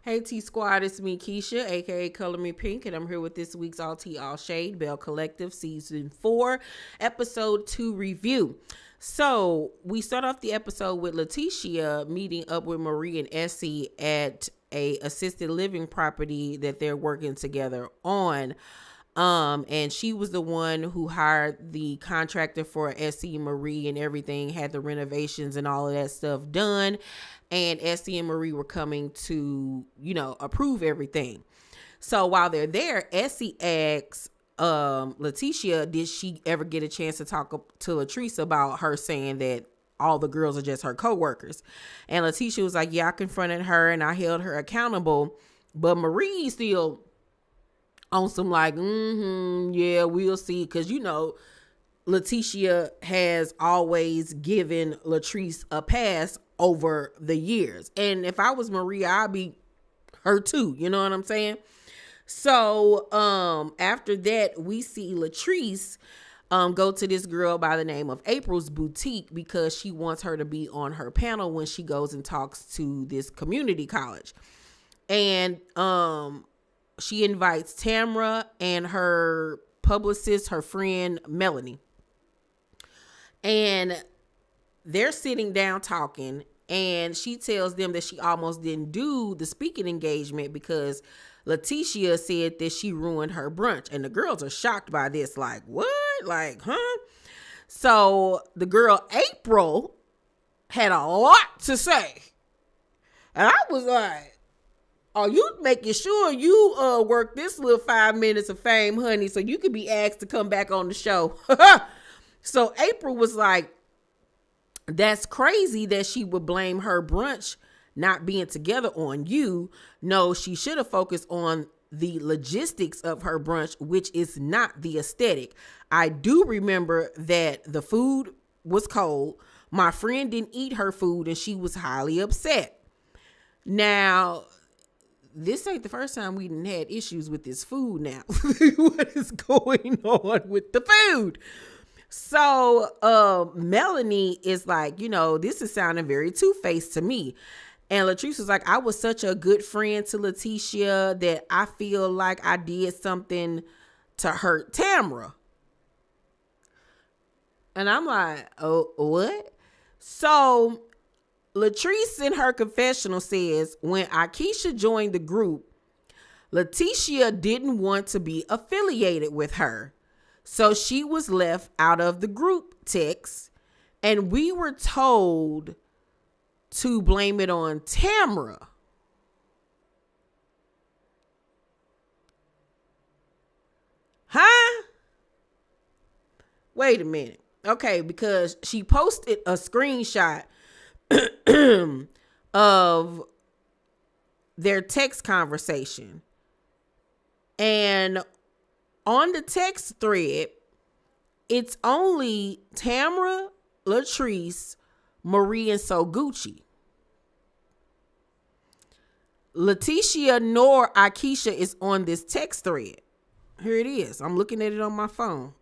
Hey T Squad, it's me Keisha, aka Color Me Pynk, and I'm here with this week's All Tea All Shade Belle Collective Season 4, Episode 2 review. So we start off the episode with Letitia meeting up with Marie and Essie at a assisted living property that they're working together on. And she was the one who hired the contractor for Essie and Marie and everything, had the renovations and all of that stuff done. And Essie and Marie were coming to, approve everything. So while they're there, Essie asks Letitia, did she ever get a chance to talk to Latrice about her saying that all the girls are just her coworkers? And Letitia was like, yeah, I confronted her and I held her accountable. But Marie still on some like, yeah, we'll see. Because, Letitia has always given Latrice a pass over the years. And if I was Marie, I'd be her too. You know what I'm saying? So after that, we see Latrice go to this girl by the name of April's boutique because she wants her to be on her panel when she goes and talks to this community college. And she invites Tamra and her publicist, her friend Melanie. And they're sitting down talking, and she tells them that she almost didn't do the speaking engagement because Letitia said that she ruined her brunch. And the girls are shocked by this. Like, what? Like, huh? So the girl April had a lot to say. And I was like, are you making sure you work this little 5 minutes of fame, honey, so you could be asked to come back on the show? So April was like, that's crazy that she would blame her brunch not being together on you. No, she should have focused on the logistics of her brunch, which is not the aesthetic. I do remember that the food was cold. My friend didn't eat her food and she was highly upset. Now, this ain't the first time we done had issues with this food now. What is going on with the food? So Melanie is like, this is sounding very two-faced to me. And Latrice was like, I was such a good friend to Letitia that I feel like I did something to hurt Tamra. And I'm like, oh, what? So Latrice in her confessional says, when Akeisha joined the group, Letitia didn't want to be affiliated with her. So she was left out of the group text, and we were told to blame it on Tamra. Huh? Wait a minute. Okay, because she posted a screenshot of their text conversation. And on the text thread, it's only Tamra, Latrice, Marie, and Soguchi. Letitia nor Akeisha is on this text thread. Here it is. I'm looking at it on my phone.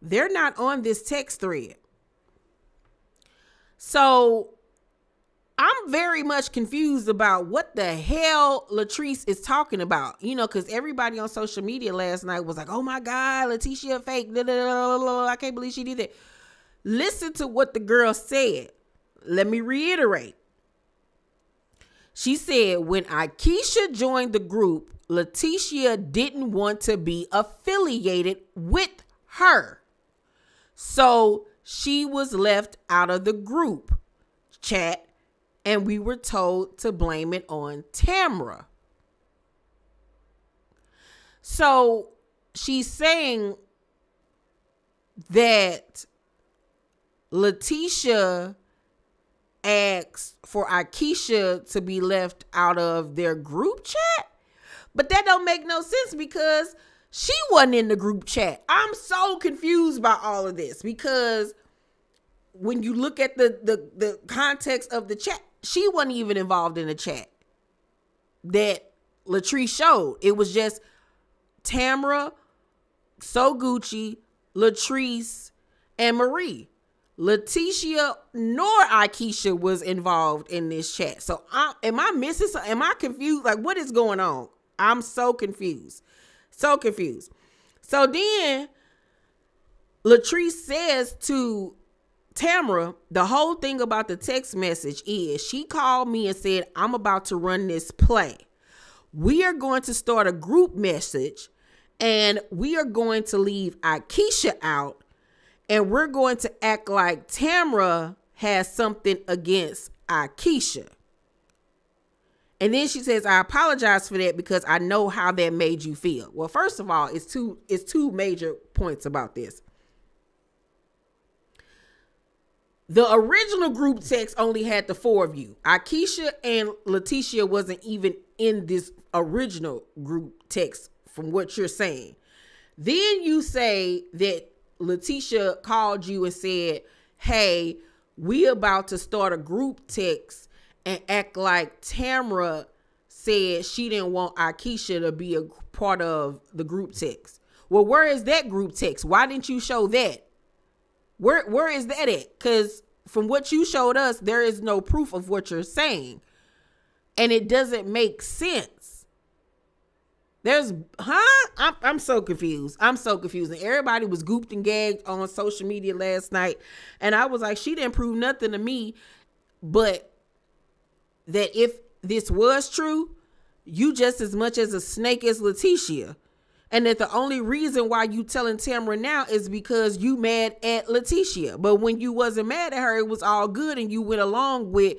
They're not on this text thread. So I'm very much confused about what the hell Latrice is talking about, because everybody on social media last night was like, oh my God, Letitia fake. I can't believe she did that. Listen to what the girl said. Let me reiterate. She said, when Akeisha joined the group, Letitia didn't want to be affiliated with her. So she was left out of the group chat. And we were told to blame it on Tamra. So she's saying that Letitia asked for Akeisha to be left out of their group chat. But that don't make no sense because she wasn't in the group chat. I'm so confused by all of this because when you look at the context of the chat, she wasn't even involved in the chat that Latrice showed. It was just Tamra, Soguchi, Latrice, and Marie. Letitia nor Akeisha was involved in this chat. So am I missing something? Am I confused? Like, what is going on? I'm so confused. So confused. So then Latrice says to Tamara, the whole thing about the text message is she called me and said, I'm about to run this play. We are going to start a group message and we are going to leave Akeisha out. And we're going to act like Tamara has something against Akeisha. And then she says, I apologize for that because I know how that made you feel. Well, first of all, it's two major points about this. The original group text only had the four of you. Akeisha and Letitia wasn't even in this original group text from what you're saying. Then you say that Letitia called you and said, hey, we about to start a group text and act like Tamara said she didn't want Akeisha to be a part of the group text. Well, where is that group text? Why didn't you show that? Where is that at? Because from what you showed us, there is no proof of what you're saying. And it doesn't make sense. I'm so confused. I'm so confused. And everybody was gooped and gagged on social media last night. And I was like, she didn't prove nothing to me. But that if this was true, you just as much as a snake as Letitia. And that the only reason why you telling Tamara now is because you mad at Letitia. But when you wasn't mad at her, it was all good. And you went along with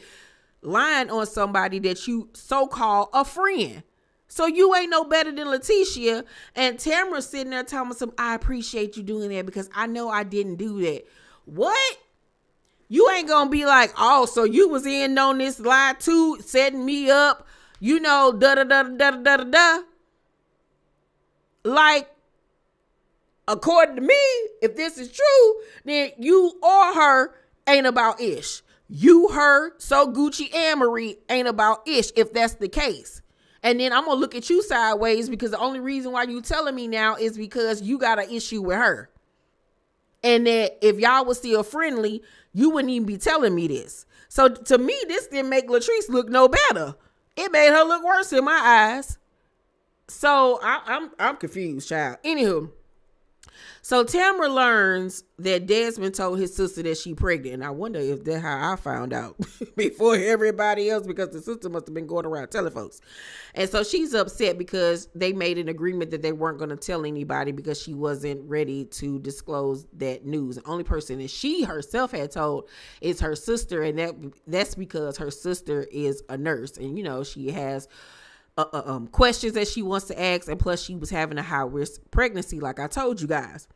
lying on somebody that you so-called a friend. So you ain't no better than Letitia. And Tamara sitting there telling me I appreciate you doing that because I know I didn't do that. What? You ain't gonna be like, oh, so you was in on this lie too, setting me up, you know, da-da-da-da-da-da-da. Like, according to me, if this is true, then you or her ain't about Ish. You, her, so Gucci and Marie ain't about Ish if that's the case. And then I'm going to look at you sideways because the only reason why you telling me now is because you got an issue with her. And that if y'all was still friendly, you wouldn't even be telling me this. So to me, this didn't make Latrice look no better. It made her look worse in my eyes. So I'm confused, child. Anywho, so Tamara learns that Desmond told his sister that she pregnant. And I wonder if that's how I found out before everybody else, because the sister must have been going around telling folks. And so she's upset because they made an agreement that they weren't going to tell anybody because she wasn't ready to disclose that news. The only person that she herself had told is her sister. And that's because her sister is a nurse. And, you know, she has questions that she wants to ask. And plus she was having a high risk pregnancy, like I told you guys.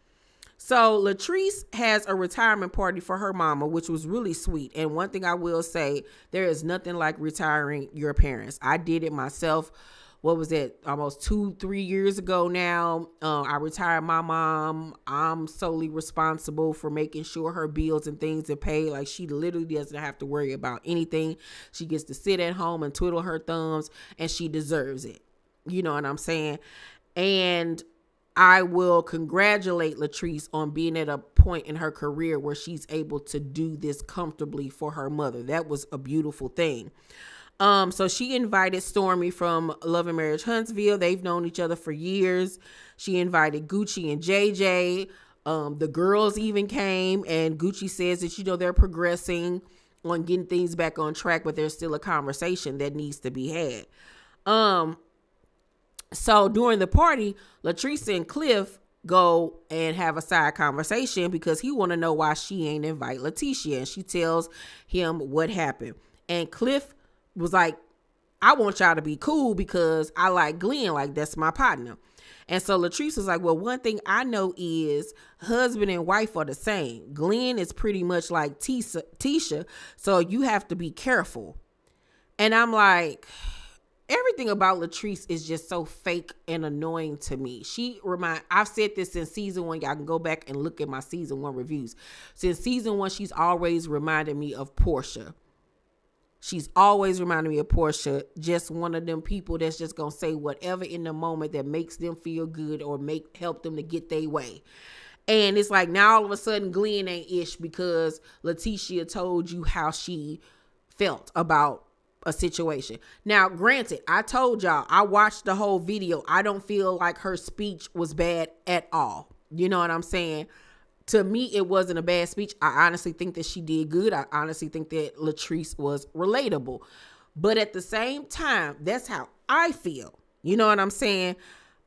So Latrice has a retirement party for her mama, which was really sweet. And one thing I will say, there is nothing like retiring your parents. I did it myself. What was it? Almost 2-3 years ago now. I retired my mom. I'm solely responsible for making sure her bills and things are paid. Like, she literally doesn't have to worry about anything. She gets to sit at home and twiddle her thumbs, and she deserves it. You know what I'm saying? And I will congratulate Latrice on being at a point in her career where she's able to do this comfortably for her mother. That was a beautiful thing. So she invited Stormy from Love and Marriage Huntsville. They've known each other for years. She invited Gucci and JJ. The girls even came, and Gucci says that, you know, they're progressing on getting things back on track, but there's still a conversation that needs to be had. So during the party, Latrice and Cliff go and have a side conversation because he want to know why she ain't invite Letitia. And she tells him what happened. And Cliff was like, I want y'all to be cool because I like Glenn. Like, that's my partner. And so Latrice was like, well, one thing I know is husband and wife are the same. Glenn is pretty much like Tisha. So you have to be careful. And I'm like, everything about Latrice is just so fake and annoying to me. I've said this since season 1. Y'all can go back and look at my season 1 reviews. Since season 1, she's always reminded me of Portia. She's always reminded me of Portia. Just one of them people that's just going to say whatever in the moment that makes them feel good or help them to get their way. And it's like now all of a sudden Glenn ain't ish because Letitia told you how she felt about a situation. Now, granted, I told y'all, I watched the whole video. I don't feel like her speech was bad at all. You know what I'm saying? To me, it wasn't a bad speech. I honestly think that she did good. I honestly think that Latrice was relatable. But at the same time, that's how I feel. You know what I'm saying?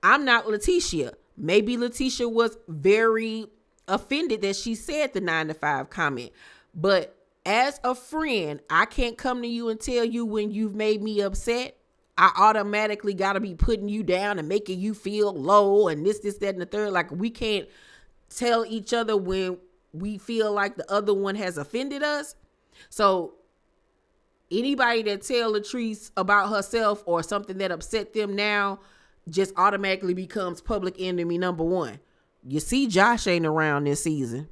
I'm not Letitia. Maybe Letitia was very offended that she said the 9 to 5 comment. But as a friend, I can't come to you and tell you when you've made me upset. I automatically got to be putting you down and making you feel low and this, that, and the third. Like, we can't tell each other when we feel like the other one has offended us. So anybody that tell Latrice about herself or something that upset them now just automatically becomes public enemy number one. You see, Josh ain't around this season.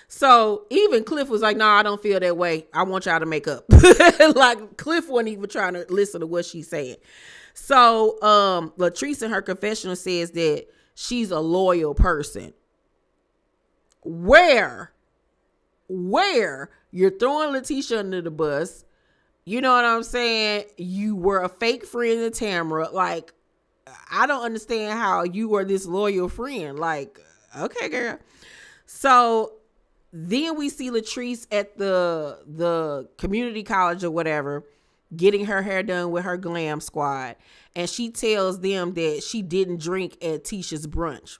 So even Cliff was like, "No, I don't feel that way. I want y'all to make up." Like, Cliff wasn't even trying to listen to what she's saying. So Latrice in her confessional says that she's a loyal person. Where you're throwing Letitia under the bus. You know what I'm saying? You were a fake friend to Tamara. Like, I don't understand how you were this loyal friend. Like, okay, girl. So then we see Latrice at the community college or whatever, getting her hair done with her glam squad. And she tells them that she didn't drink at Tisha's brunch.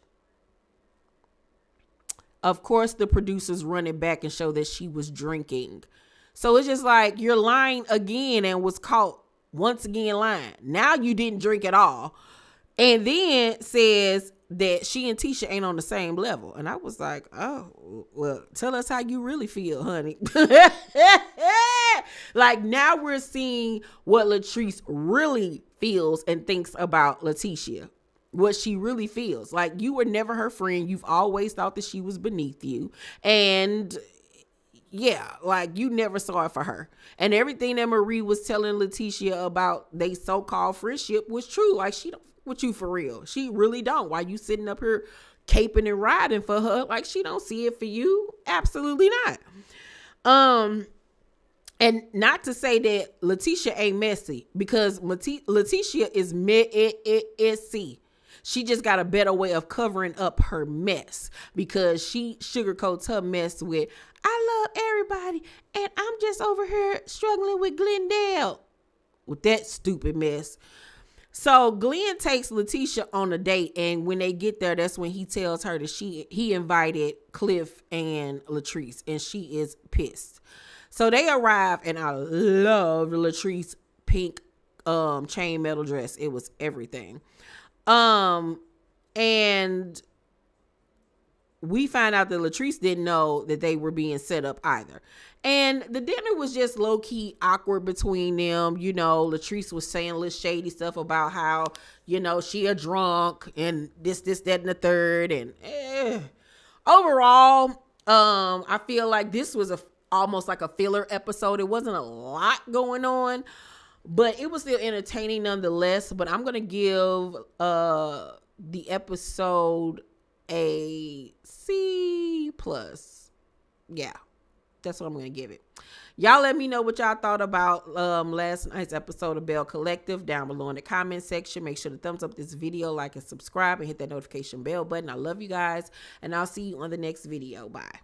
Of course, the producers run it back and show that she was drinking. So it's just like, you're lying again and was caught once again lying. Now you didn't drink at all. And then says that she and Tisha ain't on the same level. And I was like, oh, well, tell us how you really feel, honey. Like, now we're seeing what Latrice really feels and thinks about Letitia. What she really feels. Like, you were never her friend. You've always thought that she was beneath you. And yeah, like, you never saw it for her. And everything that Marie was telling Letitia about they so-called friendship was true. Like, she don't with you for real. She really don't. Why you sitting up here caping and riding for her? Like, she don't see it for you. Absolutely not. And not to say that Letitia ain't messy, because Letitia is messy. She just got a better way of covering up her mess, because she sugarcoats her mess with, I love everybody and I'm just over here struggling with Glendale, with that stupid mess. So Glenn takes Letitia on a date, and when they get there, that's when he tells her that he invited Cliff and Latrice, and she is pissed. So they arrive, and I love the Latrice pink chain metal dress. It was everything. And we find out that Latrice didn't know that they were being set up either. And the dinner was just low-key awkward between them. You know, Latrice was saying little shady stuff about how, you know, she a drunk and this, that, and the third. And overall, I feel like this was almost like a filler episode. It wasn't a lot going on, but it was still entertaining nonetheless. But I'm going to give the episode a C+. Yeah, that's what I'm going to give it. Y'all let me know what y'all thought about last night's episode of Belle Collective down below in the comment section. Make sure to thumbs up this video, like and subscribe, and hit that notification bell button. I love you guys, and I'll see you on the next video. Bye.